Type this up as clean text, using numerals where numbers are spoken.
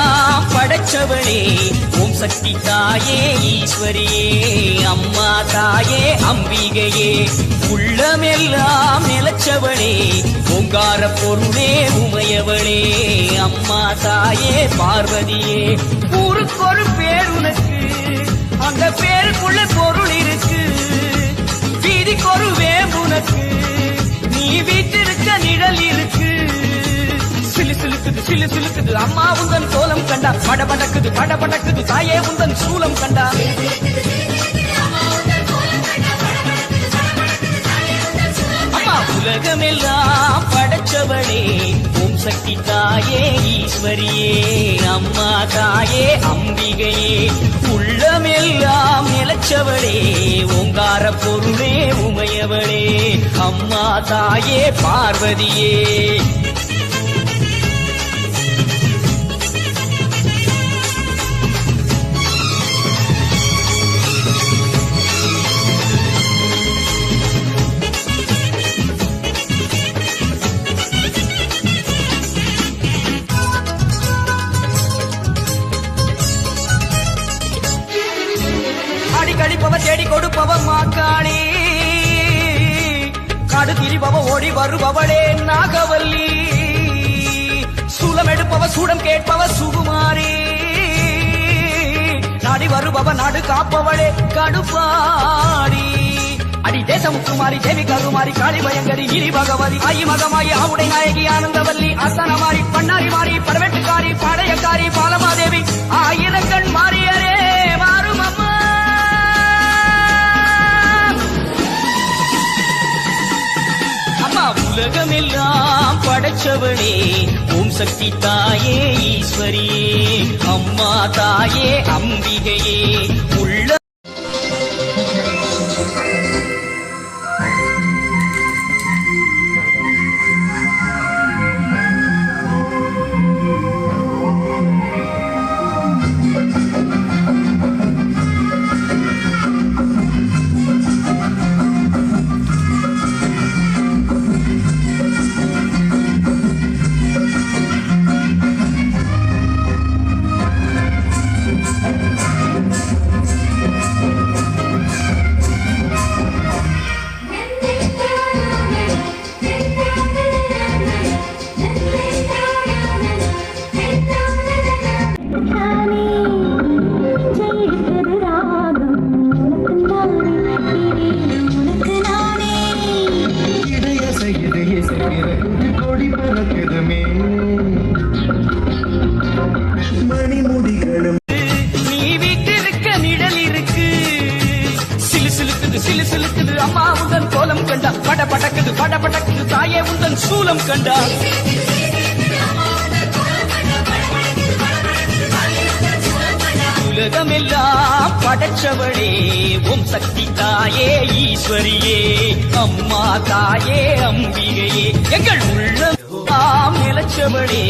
உலகமெல்லாம் படைச்சவளே ஓம் சக்தி தாயே ஈஸ்வரியே அம்மா தாயே அம்பிகையே உள்ளமெல்லாம் நிலச்சவளே ஓங்கார பொருளே உமையவளே அம்மா தாயே பார்வதியே ஊருக்கொரு பேர் உனக்கு அந்த பேருக்குள்ள பொருள் இருக்கு வீதிக்கொரு வேம்புனக்கு நீ வீட்டிருக்க நிழல் இருக்கு சிலு சிலுக்குது அம்மா உந்தன் கோலம் கண்டா படபடக்குது தாயே உந்தன் சூலம் கண்டா அம்மா உலகமெல்லாம் படைச்சவளே ஓம் சக்தி தாயே ஈஸ்வரியே அம்மா தாயே அம்பிகையே உள்ளமெல்லாம் நிலச்சவளே ஓங்கார பொருளே உமையவளே அம்மா தாயே பார்வதியே கடிப்பவ தேடி கொடுப்பவ மாக்காளி காடு திரிபவ ஓடி வருபவளே நாகவல்லி சூலம் எடுப்பவ சூடம் கேட்பவ சுகுமாரி நாடி வருபவ நாடு காப்பவளே கடுப்பாடி அடி தேசமுக்குமாரி தேவி கருமாரி காளி பயங்கரி கிரி பகவதி ஆயி மகமாயி ஆவுடை நாயகி ஆனந்தவல்லி அசனமாரி பண்ணாரி மாறி பரவெட்டுக்காரி பாளையக்காரி பாலமாதேவி ஆயிரங்கண் மாறியரே மாறும் அம்மா உலகமெல்லாம் படைச்சவளே ஓம் சக்தி தாயே ஈஸ்வரியே அம்மா தாயே அம்பிகையே உள்ள சிலுக்குது அம்மா உந்தன் கோலம் கண்டா படபடக்குது தாயே உந்தன் சூலம் கண்டா உலகமெல்லாம் படைச்சவளே ஓம் சக்தி தாயே ஈஸ்வரியே அம்மா தாயே அம்பிகையே எங்கள் உள்ளம் நிலச்சவளே